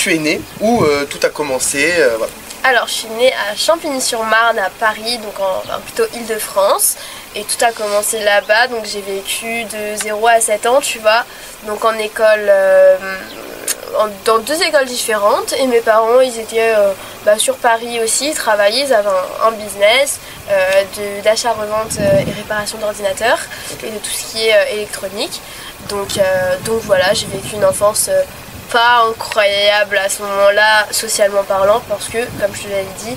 tu es née, où tout a commencé, voilà. Alors, je suis née à Champigny-sur-Marne, à Paris, donc plutôt Île-de-France. Et tout a commencé là-bas, donc j'ai vécu de 0 à 7 ans, tu vois. Donc en école, dans 2 écoles différentes. Et mes parents, ils étaient sur Paris aussi, ils travaillaient, ils avaient un business d'achat-revente et réparation d'ordinateurs. Okay. Et de tout ce qui est électronique. Donc voilà, j'ai vécu une enfance... pas incroyable à ce moment-là, socialement parlant, parce que, comme je te l'avais dit,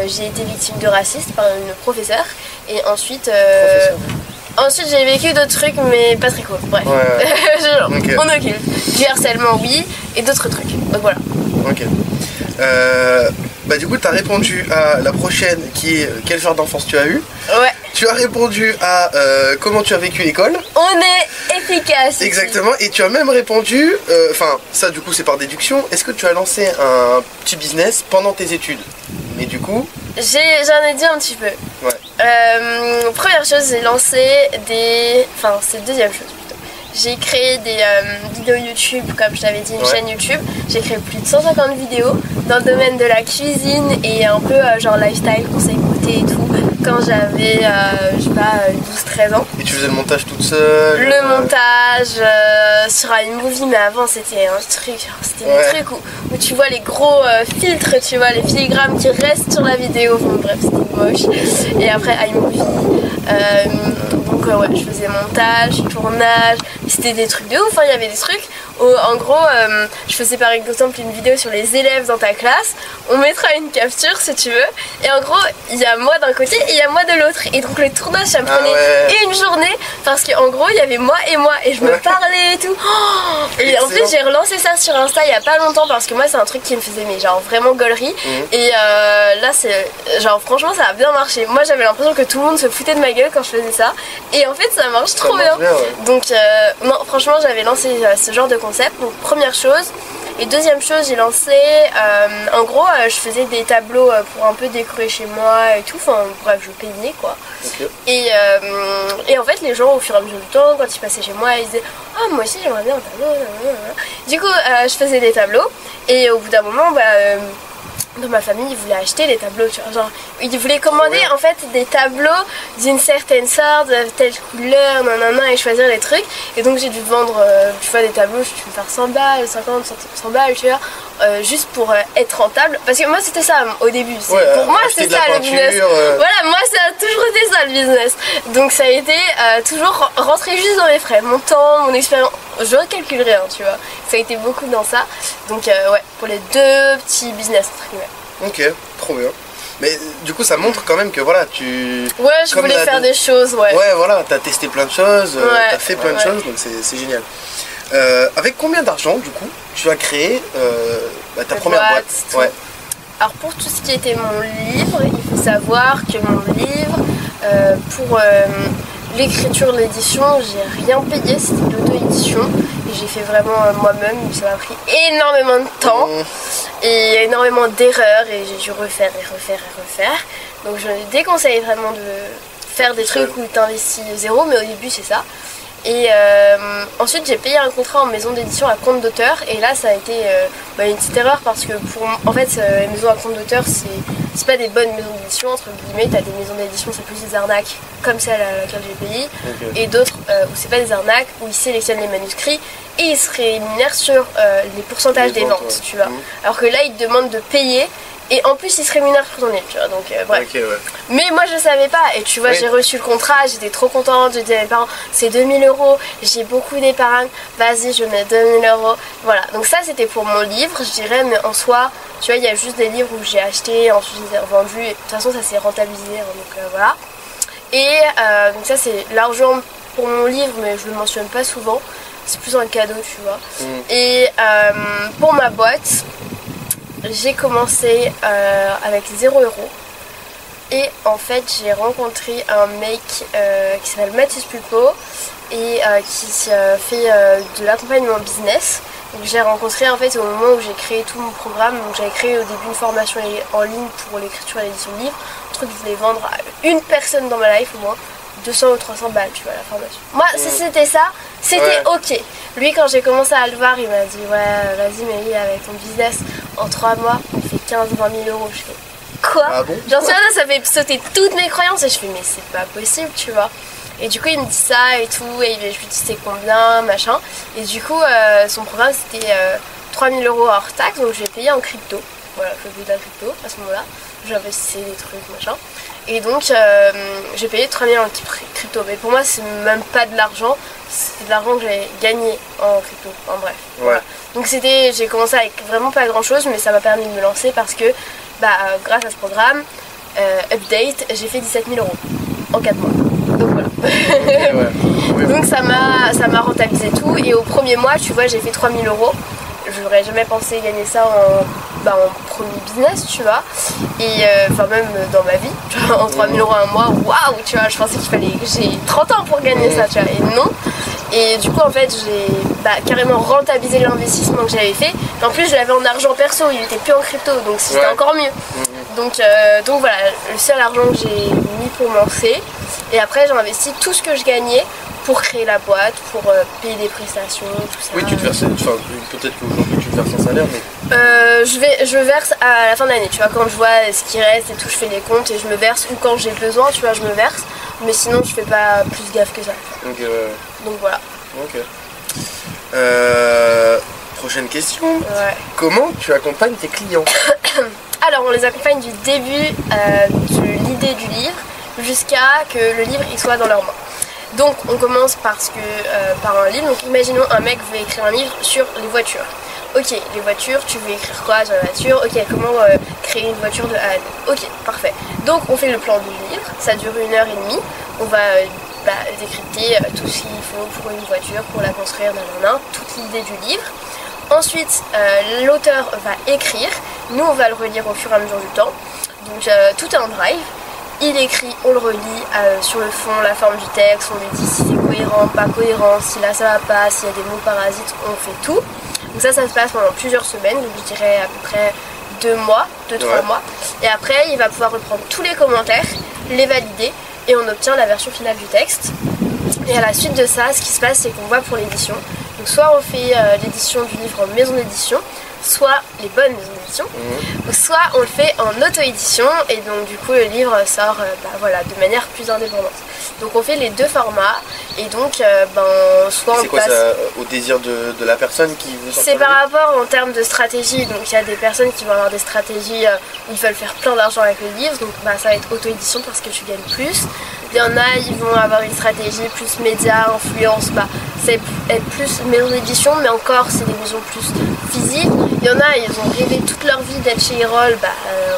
j'ai été victime de racisme par une professeure. Et ensuite, ensuite j'ai vécu d'autres trucs, mais pas très cool. Bref, ouais. Okay. On occupe. Du harcèlement, oui, et d'autres trucs. Donc voilà. Ok. Bah du coup, tu as répondu à la prochaine qui est quel genre d'enfance tu as eu. Ouais. Tu as répondu à comment tu as vécu l'école. On est efficace. Exactement. Ici. Et tu as même répondu, enfin ça du coup c'est par déduction, est-ce que tu as lancé un petit business pendant tes études? Mais du coup... J'en ai dit un petit peu. Ouais. Première chose, j'ai lancé des... Enfin c'est deuxième chose. J'ai créé des vidéos YouTube, comme je t'avais dit, une chaîne YouTube. J'ai créé plus de 150 vidéos dans le domaine de la cuisine et un peu genre lifestyle, conseils goûter et tout. Quand j'avais, je sais pas, 12-13 ans. Et tu faisais le montage toute seule? Le montage sur iMovie, mais avant c'était un truc, c'était des trucs où tu vois les gros filtres, tu vois, les filigrammes qui restent sur la vidéo. Enfin bref, c'était moche. Et après iMovie. Donc ouais, je faisais montage, tournage, c'était des trucs de ouf, hein. Il y avait des trucs où en gros je faisais par exemple une vidéo sur les élèves dans ta classe, on mettra une capture si tu veux, et en gros il y a moi d'un côté et il y a moi de l'autre, et donc le tournage ça me prenait une journée parce qu'en gros il y avait moi et je me parlais et tout. Et en plus j'ai relancé ça sur Insta il y a pas longtemps parce que moi c'est un truc qui me faisait mais genre vraiment gaulerie, et là c'est genre franchement ça a bien marché. Moi j'avais l'impression que tout le monde se foutait de ma gueule quand je faisais ça, et en fait ça marche trop bien. Donc non franchement j'avais lancé ce genre de concept, donc première chose. Et deuxième chose, j'ai lancé, en gros je faisais des tableaux pour un peu décorer chez moi et tout, enfin bref je peignais quoi. Okay. Et en fait les gens au fur et à mesure du temps, quand ils passaient chez moi, ils disaient « Ah moi aussi j'aimerais bien un tableau ». Du coup je faisais des tableaux, et au bout d'un moment dans ma famille, ils voulaient acheter des tableaux, tu vois, genre, ils voulaient commander en fait des tableaux d'une certaine sorte, de telle couleur, nanana, et choisir les trucs. Et donc j'ai dû vendre, tu vois, des tableaux, je peux faire 100 balles, 50, 100 balles, tu vois, juste pour être rentable. Parce que moi c'était ça au début, pour moi c'est ça le business. Voilà, moi ça a toujours été ça le business. Donc ça a été toujours rentrer juste dans mes frais, mon temps, mon expérience, je recalcule rien, tu vois. Ça a été beaucoup dans ça. Donc ouais, pour les 2 petits business entre guillemets. Ok, trop bien. Mais du coup ça montre quand même que voilà tu... Ouais, je voulais faire des choses, ouais. Ouais voilà, t'as testé plein de choses, t'as fait plein de choses, donc c'est génial. Avec combien d'argent du coup tu as créé ta première boîte? Alors pour tout ce qui était mon livre, il faut savoir que mon livre, pour l'écriture, l'édition, j'ai rien payé, c'était de l'auto-édition. Et j'ai fait vraiment moi-même, ça m'a pris énormément de temps et énormément d'erreurs, et j'ai dû refaire et refaire et refaire. Donc je déconseille vraiment de faire des trucs où tu investis zéro, mais au début c'est ça. Et ensuite j'ai payé un contrat en maison d'édition à compte d'auteur, et là ça a été une petite erreur parce que en fait les maisons à compte d'auteur c'est pas des bonnes maisons d'édition entre guillemets. T'as des maisons d'édition c'est plus des arnaques comme celle à laquelle j'ai payé, et d'autres où c'est pas des arnaques, où ils sélectionnent les manuscrits et ils se rémunèrent sur les pourcentages des ventes, tu vois. Alors que là ils te demandent de payer, et en plus ils se rémunèrent sur ton livre, tu vois, donc bref. Mais moi je savais pas, et tu vois, j'ai reçu le contrat, j'étais trop contente, je disais à mes parents c'est 2000 €, j'ai beaucoup d'épargne, vas-y je mets 2000 €. Voilà, donc ça c'était pour mon livre, je dirais, mais en soi, tu vois, il y a juste des livres où j'ai acheté, ensuite je les ai revendus, et de toute façon ça s'est rentabilisé, hein, donc voilà. Et donc ça c'est l'argent pour mon livre, mais je le mentionne pas souvent, c'est plus un cadeau, tu vois. Et pour ma boîte, j'ai commencé avec 0 €. Et en fait j'ai rencontré un mec qui s'appelle Mathis Pulpo, et qui fait de l'accompagnement business. Donc j'ai rencontré en fait au moment où j'ai créé tout mon programme. Donc j'avais créé au début une formation en ligne pour l'écriture et l'édition de livres, un truc que je voulais vendre à une personne dans ma life au moins, 200 ou 300 balles, tu vois, la formation. Moi si c'était ça, c'était ok. Lui, quand j'ai commencé à le voir, il m'a dit ouais, vas-y Mélie, avec ton business, en 3 mois, on fait 15-20 000 euros. Je fais quoi? Ah bon? Genre ça fait sauter toutes mes croyances et je fais mais c'est pas possible, tu vois. Et du coup il me dit ça et tout, et je lui dis c'est combien, machin. Et du coup son programme c'était 3 000 euros hors taxe, donc j'ai payé en crypto. Voilà, je faisais de la crypto à ce moment-là, j'investissais des trucs, machin. Et donc j'ai payé 3 000 en crypto, mais pour moi c'est même pas de l'argent, c'est de l'argent que j'ai gagné en crypto, en bref. Ouais. Voilà. Donc j'ai commencé avec vraiment pas grand chose, mais ça m'a permis de me lancer parce que grâce à ce programme, Update, j'ai fait 17 000 euros en 4 mois. Donc voilà. Okay, ouais. Oui, donc ça m'a rentabilisé tout, et au premier mois, tu vois, j'ai fait 3 000 euros. J'aurais jamais pensé gagner ça en premier business, tu vois, et enfin même dans ma vie, tu vois, en 3 000 euros un mois, waouh, tu vois, je pensais qu'il fallait que j'ai 30 ans pour gagner ça, tu vois, et non. Et du coup en fait j'ai carrément rentabilisé l'investissement que j'avais fait, et en plus je l'avais en argent perso, il était plus en crypto, donc c'était encore mieux. Donc voilà, le seul argent que j'ai mis pour me lancer, et après j'ai investi tout ce que je gagnais pour créer la boîte, pour payer des prestations, tout ça. Oui, tu te verses, enfin peut-être qu'aujourd'hui tu te verses un salaire, mais... je verse à la fin de l'année, tu vois, quand je vois ce qui reste et tout, je fais les comptes et je me verse, ou quand j'ai besoin, tu vois, je me verse, mais sinon je fais pas plus gaffe que ça. Ok, ouais. Donc voilà. Ok. Prochaine question. Ouais. Comment tu accompagnes tes clients? Alors on les accompagne du début de l'idée du livre jusqu'à que le livre il soit dans leurs mains. Donc on commence par un livre. Donc imaginons un mec veut écrire un livre sur les voitures. Ok, les voitures, tu veux écrire quoi sur la voiture? Ok, comment créer une voiture de A à Z? Ok, parfait. Donc on fait le plan du livre, ça dure 1h30. On va décrypter tout ce qu'il faut pour une voiture, pour la construire, toute l'idée du livre. Ensuite, l'auteur va écrire, nous on va le relire au fur et à mesure du temps. Donc tout est en drive. Il écrit, on le relit sur le fond, la forme du texte, on lui dit si c'est cohérent, pas cohérent, si là ça va pas, s'il y a des mots parasites, on fait tout. Donc ça se passe pendant plusieurs semaines, donc je dirais à peu près 2-3 mois. Et après, il va pouvoir reprendre tous les commentaires, les valider, et on obtient la version finale du texte. Et à la suite de ça, ce qui se passe, c'est qu'on voit pour l'édition. Donc soit on fait l'édition du livre en maison d'édition, soit les bonnes maisons d'édition, soit on le fait en auto-édition, et donc du coup le livre sort de manière plus indépendante. Donc on fait les deux formats, et donc soit on c'est quoi passe... ça, au désir de la personne qui veut sortir? C'est par rapport en termes de stratégie, donc il y a des personnes qui vont avoir des stratégies où ils veulent faire plein d'argent avec le livre, donc ça va être auto-édition parce que tu gagnes plus. Il y en a, ils vont avoir une stratégie plus média, influence, c'est être plus maison d'édition, mais encore c'est des maisons plus physiques. Il y en a, ils ont rêvé toute leur vie d'être chez Erol,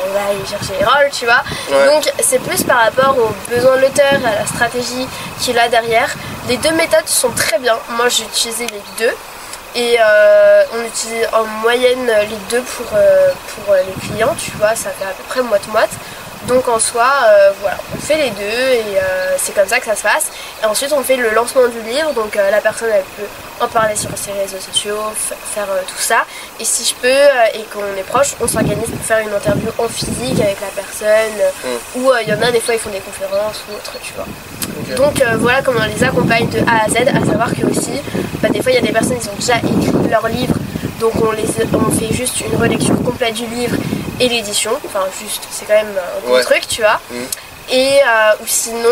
on va aller chercher Erol, tu vois. Ouais. Donc c'est plus par rapport aux besoins de l'auteur, à la stratégie qu'il a derrière. Les deux méthodes sont très bien, moi j'ai utilisé les deux. Et on utilise en moyenne les deux pour les clients, tu vois, ça fait à peu près moite-moite. Donc en soi, voilà, on fait les deux, et c'est comme ça que ça se passe. Et ensuite on fait le lancement du livre, donc la personne elle peut en parler sur ses réseaux sociaux, faire tout ça. Et si je peux et qu'on est proche, on s'organise pour faire une interview en physique avec la personne, ou il y en a des fois ils font des conférences ou autre, tu vois. Okay. Donc voilà comment on les accompagne de A à Z, à savoir que aussi, des fois il y a des personnes qui ont déjà écrit leur livre, donc on fait juste une relecture complète du livre et l'édition, enfin juste, c'est quand même un gros truc, tu vois. Et ou sinon,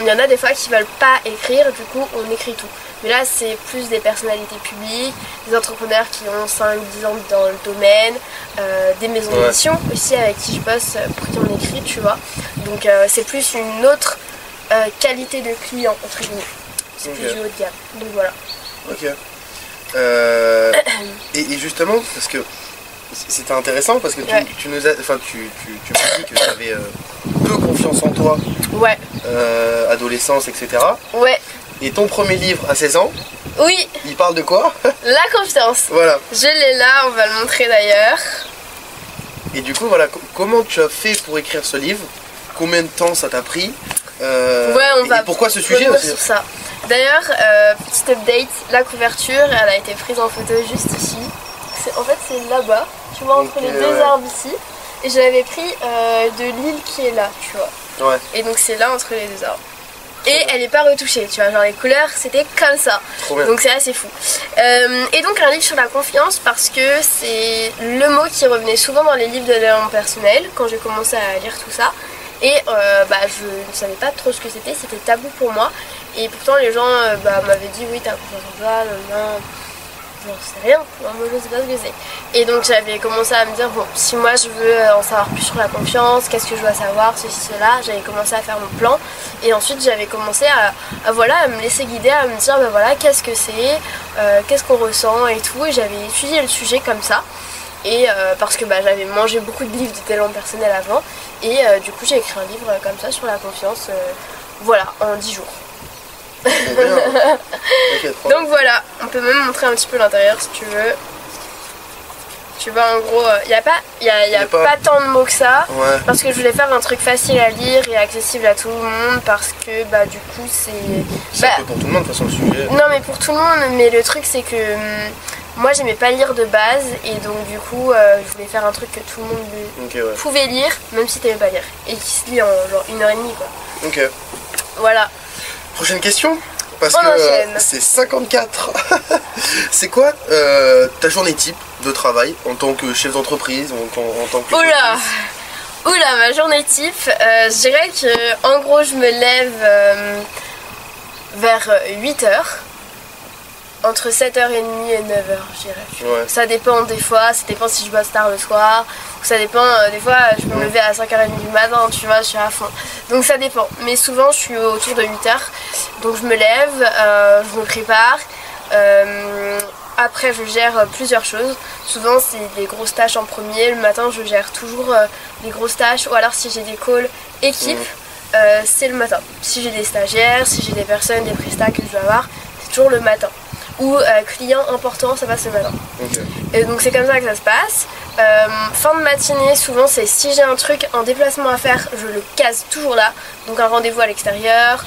il y en a des fois qui veulent pas écrire, du coup on écrit tout. Mais là c'est plus des personnalités publiques, des entrepreneurs qui ont 5-10 ans dans le domaine, des maisons d'édition aussi avec qui je bosse pour qui on écrit, tu vois. Donc c'est plus une autre qualité de client, entre guillemets. C'est plus du haut de gamme, donc voilà. Ok. Et justement, parce que c'était intéressant, parce que tu nous as, enfin tu m'as dit que tu avais peu confiance en toi, adolescence, etc. Ouais. Et ton premier livre à 16 ans, oui, il parle de quoi? La confiance. Voilà. Je l'ai là, on va le montrer d'ailleurs. Et du coup, voilà, comment tu as fait pour écrire ce livre? Combien de temps ça t'a pris? Et pourquoi ce sujet aussi sur ça. D'ailleurs, petit update, la couverture, elle a été prise en photo juste ici. En fait, c'est là-bas, tu vois, entre les deux arbres ici. Et je l'avais pris de l'île qui est là, tu vois. Ouais. Et donc c'est là entre les deux arbres. Et elle n'est pas retouchée, tu vois, genre les couleurs c'était comme ça. Donc c'est assez fou. Et donc un livre sur la confiance parce que c'est le mot qui revenait souvent dans les livres de développement personnel quand j'ai commencé à lire tout ça. Et je ne savais pas trop ce que c'était tabou pour moi. Et pourtant les gens m'avaient dit oui t'as confiance en toi, non. J'en sais rien, moi je sais pas ce que c'est. Et donc j'avais commencé à me dire, bon, si moi je veux en savoir plus sur la confiance, qu'est-ce que je dois savoir, ceci, cela, j'avais commencé à faire mon plan. Et ensuite j'avais commencé à me laisser guider, à me dire, qu'est-ce que c'est, qu'est-ce qu'on ressent et tout. Et j'avais étudié le sujet comme ça. Et parce que j'avais mangé beaucoup de livres de développement personnel avant. Et du coup j'ai écrit un livre comme ça sur la confiance, en 10 jours. Donc voilà, on peut même montrer un petit peu l'intérieur si tu veux. Tu vois en gros, il n'y a pas tant de mots que ça, parce que je voulais faire un truc facile à lire et accessible à tout le monde, parce que du coup c'est... un peu pour tout le monde de toute façon le sujet. Non mais pour tout le monde, mais le truc c'est que moi j'aimais pas lire de base, et donc du coup je voulais faire un truc que tout le monde pouvait lire, même si t'aimais pas lire, et qui se lit en genre 1h30 quoi. Ok. Voilà. Prochaine question, parce que c'est 54. C'est quoi ta journée type de travail en tant que chef d'entreprise, en tant que... Oula, ma journée type, je dirais que en gros je me lève vers 8h. Entre 7h30 et 9h, je dirais. Ça dépend des fois, ça dépend si je bosse tard le soir, ou ça dépend, des fois je peux me lever à 5h30 du matin, tu vois, je suis à fond. Donc ça dépend, mais souvent je suis autour de 8h, donc je me lève, je me prépare, après je gère plusieurs choses. Souvent c'est des grosses tâches en premier, le matin je gère toujours les grosses tâches, ou alors si j'ai des calls équipe, c'est le matin. Si j'ai des stagiaires, si j'ai des personnes, des prestats que je dois avoir, c'est toujours le matin. Ou client important, ça passe le matin. Et donc c'est comme ça que ça se passe. Fin de matinée, souvent c'est si j'ai un truc en déplacement à faire, je le case toujours là. Donc un rendez-vous à l'extérieur,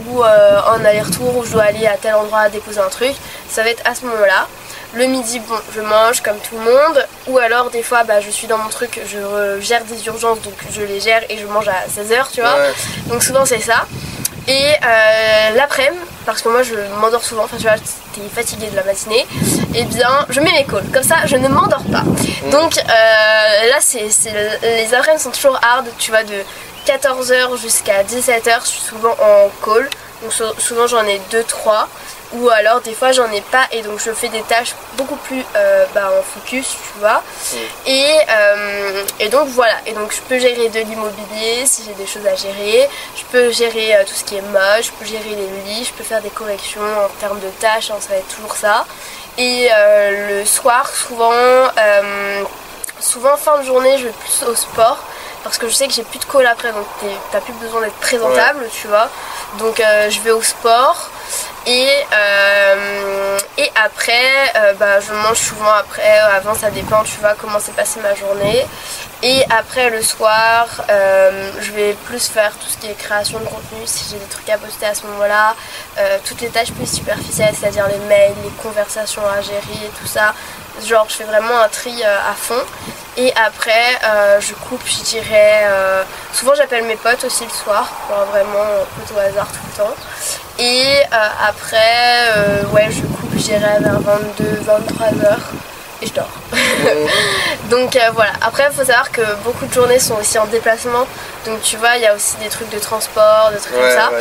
ou un aller-retour où je dois aller à tel endroit déposer un truc, ça va être à ce moment-là. Le midi, bon, je mange comme tout le monde, ou alors des fois je suis dans mon truc, je gère des urgences, donc je les gère et je mange à 16h, tu vois. Donc souvent c'est ça. Et l'après-midi, parce que moi je m'endors souvent, enfin tu vois, t'es fatiguée de la matinée, et bien je mets mes calls, comme ça je ne m'endors pas. Donc là les après-midi sont toujours hard, tu vois, de 14h jusqu'à 17h, je suis souvent en call, donc souvent j'en ai 2-3, ou alors des fois j'en ai pas, et donc je fais des tâches beaucoup plus en focus, tu vois. Et donc voilà, et donc je peux gérer de l'immobilier si j'ai des choses à gérer, je peux gérer tout ce qui est mode, je peux gérer les lits, je peux faire des corrections en termes de tâches, ça va être toujours ça. Et le soir, souvent fin de journée, je vais plus au sport, parce que je sais que j'ai plus de call après, donc t'as plus besoin d'être présentable, tu vois. Donc je vais au sport. Et après, je mange souvent après, avant ça dépend, tu vois, comment s'est passée ma journée. Et après le soir, je vais plus faire tout ce qui est création de contenu, si j'ai des trucs à poster à ce moment-là, toutes les tâches plus superficielles, c'est-à-dire les mails, les conversations à gérer et tout ça. Genre je fais vraiment un tri à fond. Et après je coupe, je dirais, souvent j'appelle mes potes aussi le soir, genre vraiment potes au hasard tout le temps. Et après je coupe, je dirais vers 22-23h et je dors. Donc voilà, après il faut savoir que beaucoup de journées sont aussi en déplacement, donc tu vois il y a aussi des trucs de transport, des trucs comme ça.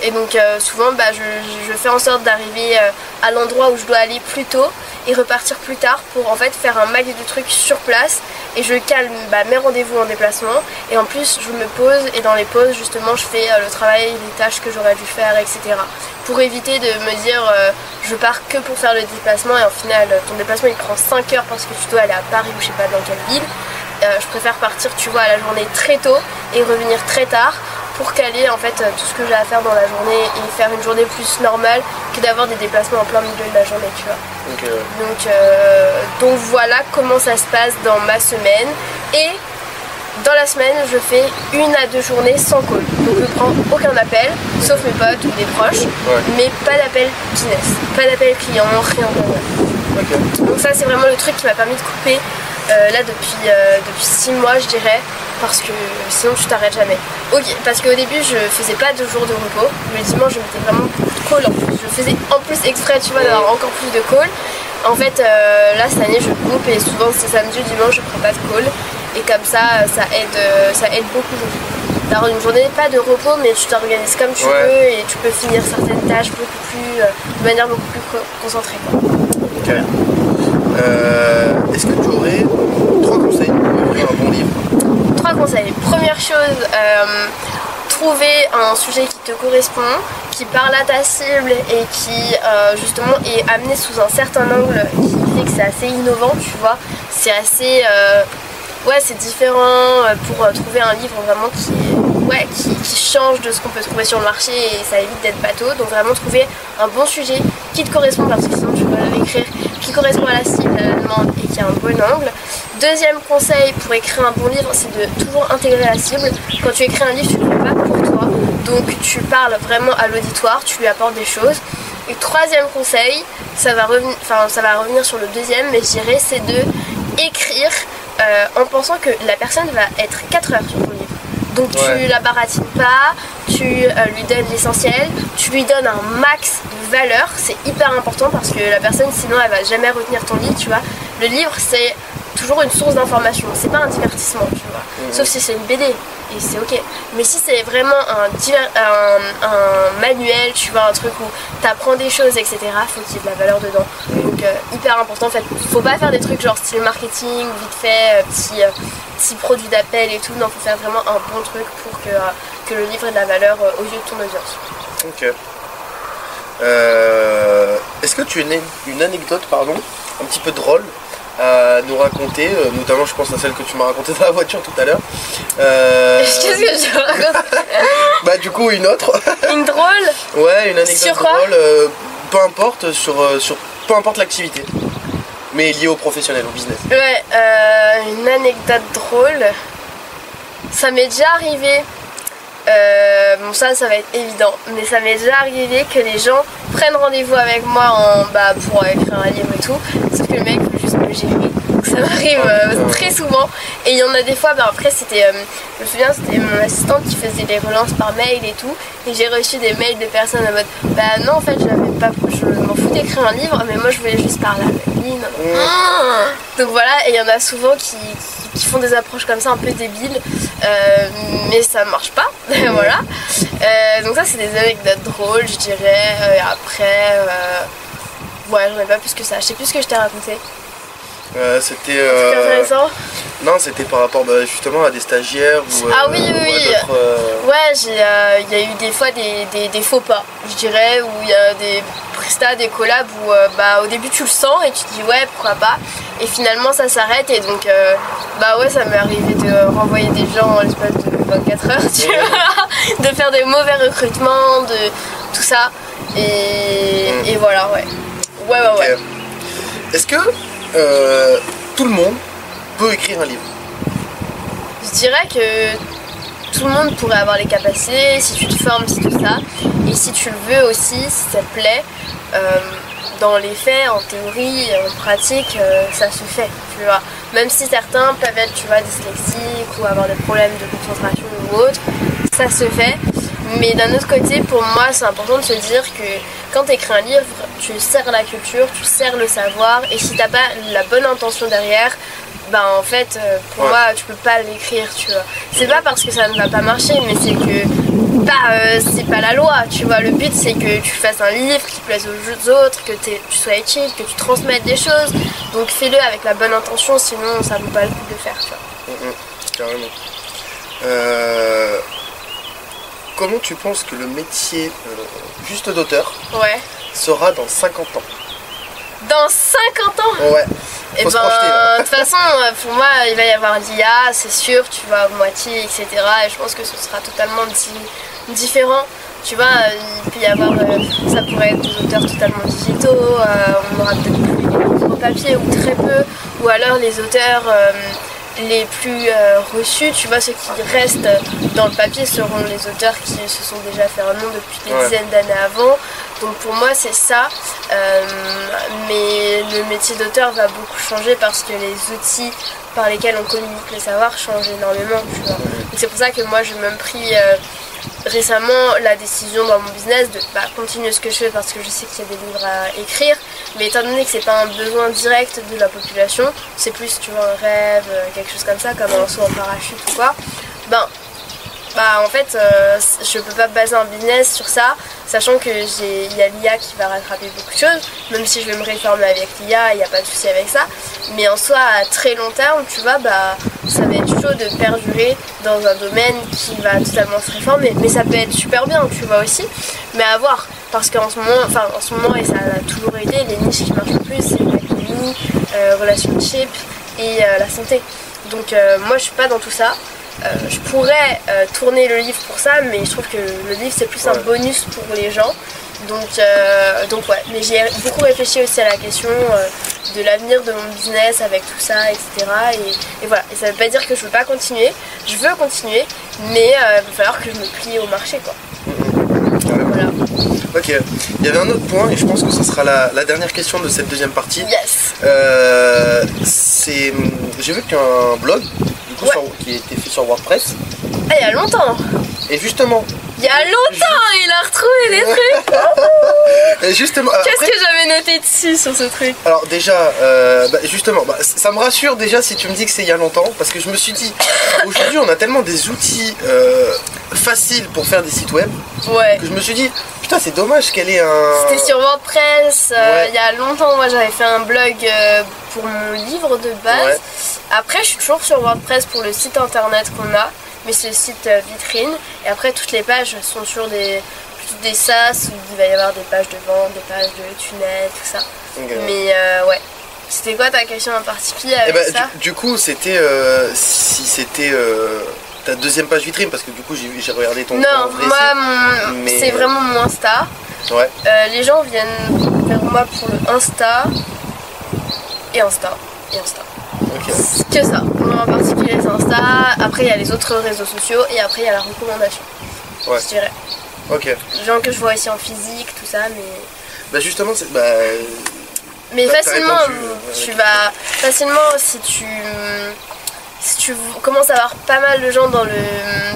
Et donc souvent je fais en sorte d'arriver à l'endroit où je dois aller plus tôt et repartir plus tard pour en fait faire un max de trucs sur place, et je calme mes rendez-vous en déplacement, et en plus je me pose, et dans les pauses justement je fais le travail, les tâches que j'aurais dû faire, etc. Pour éviter de me dire je pars que pour faire le déplacement, et au final ton déplacement il prend 5 heures parce que tu dois aller à Paris ou je sais pas dans quelle ville. Je préfère partir, tu vois, à la journée très tôt et revenir très tard pour caler en fait tout ce que j'ai à faire dans la journée et faire une journée plus normale que d'avoir des déplacements en plein milieu de la journée, tu vois. Donc voilà comment ça se passe dans ma semaine. Et dans la semaine, je fais 1 à 2 journées sans call. Donc je prends aucun appel, sauf mes potes ou des proches, mais pas d'appel business, pas d'appel client, rien. Donc ça c'est vraiment le truc qui m'a permis de couper là depuis 6 mois, je dirais, parce que sinon tu t'arrêtes jamais. Ok, parce qu'au début je faisais pas de jours de repos, le dimanche je mettais vraiment beaucoup de call en plus, je faisais en plus exprès tu vois d'avoir encore plus de call. En fait là cette année je coupe et souvent c'est samedi ou dimanche je prends pas de call et comme ça aide beaucoup d'avoir une journée pas de repos mais tu t'organises comme tu veux et tu peux finir certaines tâches beaucoup plus de manière beaucoup plus concentrée quoi. Okay. Est-ce que tu aurais 3 conseils pour écrire un bon livre? 3 conseils. Première chose, trouver un sujet qui te correspond, qui parle à ta cible et qui justement est amené sous un certain angle qui fait que c'est assez innovant, tu vois. C'est assez... c'est différent pour trouver un livre vraiment qui change de ce qu'on peut trouver sur le marché et ça évite d'être bateau. Donc vraiment trouver un bon sujet qui te correspond parce que sinon tu peux l'écrire, qui correspond à la cible, à la demande et qui a un bon angle. Deuxième conseil pour écrire un bon livre, c'est de toujours intégrer la cible. Quand tu écris un livre, tu ne le fais pas pour toi. Donc tu parles vraiment à l'auditoire, tu lui apportes des choses. Et troisième conseil, ça va revenir sur le deuxième, mais je dirais c'est de écrire en pensant que la personne va être 4 heures sur ton livre. Donc tu la baratines pas, tu lui donnes l'essentiel, tu lui donnes un max de valeur, c'est hyper important parce que la personne sinon elle va jamais retenir ton livre, tu vois. Le livre c'est toujours une source d'information, c'est pas un divertissement, tu vois. Sauf si c'est une BD et c'est ok. Mais si c'est vraiment un manuel, tu vois, un truc où t'apprends des choses, etc., faut qu'il y ait de la valeur dedans. Donc hyper important en fait. Faut pas faire des trucs genre style marketing, vite fait, petit produit d'appel et tout. Non, faut faire vraiment un bon truc pour que le livre ait de la valeur aux yeux de ton audience. Ok. Est-ce que tu as une anecdote, un petit peu drôle à nous raconter, notamment je pense à celle que tu m'as racontée dans la voiture tout à l'heure. Qu'est-ce que je raconte? Bah du coup une autre. Une drôle? Ouais, une anecdote sur quoi? drôle, peu importe peu importe l'activité, mais liée au professionnel, au business. Ouais, une anecdote drôle. Ça m'est déjà arrivé. Bon ça va être évident, mais ça m'est déjà arrivé que les gens prennent rendez-vous avec moi pour écrire un livre et tout, sauf que le mec veut juste me gérer. Donc ça m'arrive très souvent et il y en a des fois, après c'était, je me souviens c'était mon assistante qui faisait des relances par mail et tout et j'ai reçu des mails de personnes en mode non en fait je m'en fous d'écrire un livre mais moi je voulais juste parler avec lui. Donc voilà, et il y en a souvent qui font des approches comme ça un peu débiles mais ça marche pas. Voilà, donc ça c'est des anecdotes drôles je dirais. Après j'en ai pas plus que ça, je sais plus ce que je t'ai raconté. C'était intéressant. Non, c'était par rapport justement à des stagiaires ou oui. Ouais, il y a eu des fois des faux pas, je dirais, où il y a des prestats, des collabs où au début tu le sens et tu te dis ouais pourquoi pas et finalement ça s'arrête et donc ça m'est arrivé de renvoyer des gens en l'espace de 24 heures, tu vois, de faire des mauvais recrutements, de tout ça et voilà, ouais. Okay. Est-ce que tout le monde peut écrire un livre? Je dirais que tout le monde pourrait avoir les capacités si tu te formes, si tout ça, et si tu le veux aussi, si ça te plaît. Dans les faits, en théorie, en pratique, ça se fait, tu vois. Même si certains peuvent être, tu vois, dyslexiques ou avoir des problèmes de concentration ou autre, ça se fait. Mais d'un autre côté, pour moi, c'est important de se dire que quand tu écris un livre, tu sers la culture, tu sers le savoir, et si t'as pas la bonne intention derrière, en fait, pour moi, tu peux pas l'écrire, tu vois. C'est pas parce que ça ne va pas marcher, mais c'est que c'est pas la loi, tu vois. Le but, c'est que tu fasses un livre qui plaise aux autres, que tu sois utile, que tu transmettes des choses. Donc fais-le avec la bonne intention, sinon ça vaut pas le coup de le faire, tu vois. Carrément. Comment tu penses que le métier juste d'auteur sera dans 50 ans? Dans 50 ans? Ouais. Et de toute façon, pour moi, il va y avoir l'IA, c'est sûr, tu vois, moitié, etc. Et je pense que ce sera totalement différent. Tu vois, il peut y avoir, ça pourrait être des auteurs totalement digitaux, on aura peut-être plus les livres en papier ou très peu, ou alors les auteurs les plus reçus, tu vois, ceux qui restent dans le papier seront les auteurs qui se sont déjà fait un nom depuis des dizaines d'années avant. Donc pour moi c'est ça, mais le métier d'auteur va beaucoup changer parce que les outils par lesquels on communique le savoir changent énormément, tu vois. Donc c'est pour ça que moi j'ai même pris récemment la décision dans mon business de continuer ce que je fais parce que je sais qu'il y a des livres à écrire, mais étant donné que c'est pas un besoin direct de la population, c'est plus, tu vois, un rêve, quelque chose comme ça, comme un saut en parachute ou quoi, en fait je peux pas baser un business sur ça, sachant que il y a l'IA qui va rattraper beaucoup de choses, même si je vais me réformer avec l'IA, il n'y a pas de souci avec ça, mais en soi à très long terme, tu vois, ça va être chaud de perdurer dans un domaine qui va totalement se réformer, mais ça peut être super bien, tu vois aussi, mais à voir, parce qu'en ce moment, et ça a toujours été, les niches qui marchent le plus, c'est l'économie, relationship et la santé. Donc moi je suis pas dans tout ça. Je pourrais tourner le livre pour ça, mais je trouve que le livre c'est plus un bonus pour les gens. Donc ouais, mais j'ai beaucoup réfléchi aussi à la question de l'avenir de mon business avec tout ça, etc. Et voilà, et ça veut pas dire que je veux pas continuer, je veux continuer, mais il va falloir que je me plie au marché, quoi. Voilà. Ok, il y avait un autre point et je pense que ce sera la dernière question de cette deuxième partie. Yes. J'ai vu qu'un blog qui a été fait sur WordPress. Ah, il y a longtemps. Et justement. Il y a longtemps, il a retrouvé des trucs. Et justement. Qu'est-ce que j'avais noté dessus sur ce truc? Alors déjà, justement, ça me rassure déjà si tu me dis que c'est il y a longtemps, parce que je me suis dit, aujourd'hui on a tellement des outils faciles pour faire des sites web, que je me suis dit, putain c'est dommage qu'elle ait un... C'était sur WordPress, il y a longtemps, moi j'avais fait un blog pour mon livre de base. Après je suis toujours sur WordPress pour le site internet qu'on a, mais c'est le site vitrine, et après toutes les pages sont sur des SaaS où il va y avoir des pages de vente, des pages de tunnels, tout ça. Mais ouais. C'était quoi ta question en particulier avec ça? Du coup c'était si c'était ta deuxième page vitrine, parce que du coup j'ai regardé ton Non, moi c'est vraiment mon Insta. Les gens viennent vers moi pour le Insta. C'est que ça. Moi en particulier c'est Insta. Après il y a les autres réseaux sociaux et après il y a la recommandation. Je dirais. Les gens que je vois ici en physique, tout ça, mais... justement c'est... mais facilement, tu vas... Facilement, si tu commences à avoir pas mal de gens dans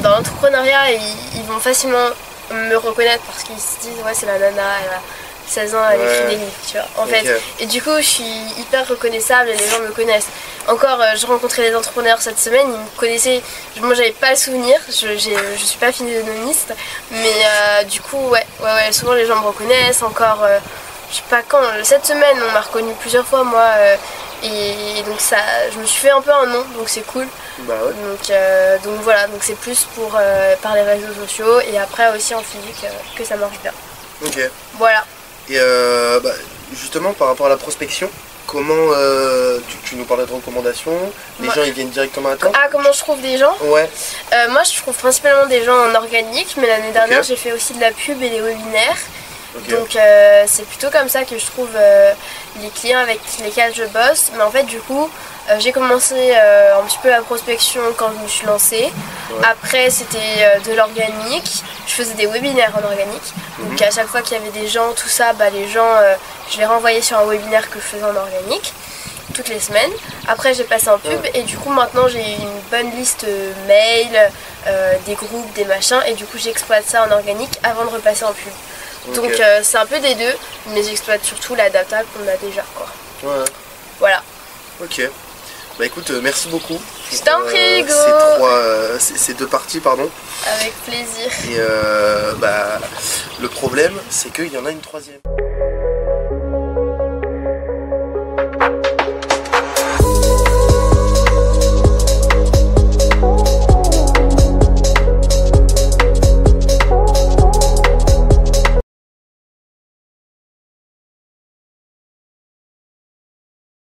l'entrepreneuriat, ils vont facilement me reconnaître parce qu'ils se disent ouais c'est la nana, elle a 16 ans, elle écrit des livres, tu vois, en fait. Et du coup je suis hyper reconnaissable et les gens me connaissent. Encore, je rencontrais des entrepreneurs cette semaine, ils me connaissaient, moi j'avais pas le souvenir, je suis pas physionomiste, mais du coup ouais, souvent les gens me reconnaissent. Encore, je sais pas quand, cette semaine on m'a reconnu plusieurs fois moi, et donc ça, je me suis fait un peu un nom, donc c'est cool. Donc voilà, donc c'est plus par les réseaux sociaux et après aussi en physique que ça marche bien. Voilà. Et justement par rapport à la prospection, comment tu nous parlais de recommandations, les gens ils viennent directement à toi? Ah, comment je trouve des gens? Moi je trouve principalement des gens en organique, mais l'année dernière j'ai fait aussi de la pub et des webinaires. Donc c'est plutôt comme ça que je trouve les clients avec lesquels je bosse. Mais en fait du coup j'ai commencé un petit peu la prospection quand je me suis lancée. Après c'était de l'organique. Je faisais des webinaires en organique. Donc à chaque fois qu'il y avait des gens, tout ça, les gens je les renvoyais sur un webinaire que je faisais en organique toutes les semaines. Après j'ai passé en pub et du coup maintenant j'ai une bonne liste mail, des groupes, des machins, et du coup j'exploite ça en organique avant de repasser en pub. Donc c'est un peu des deux, mais j'exploite surtout la data qu'on a déjà, quoi. Voilà. Ok. Écoute, merci beaucoup. Je t'en prie, Hugo. Ces deux parties, pardon. Avec plaisir. Et le problème, c'est qu'il y en a une troisième.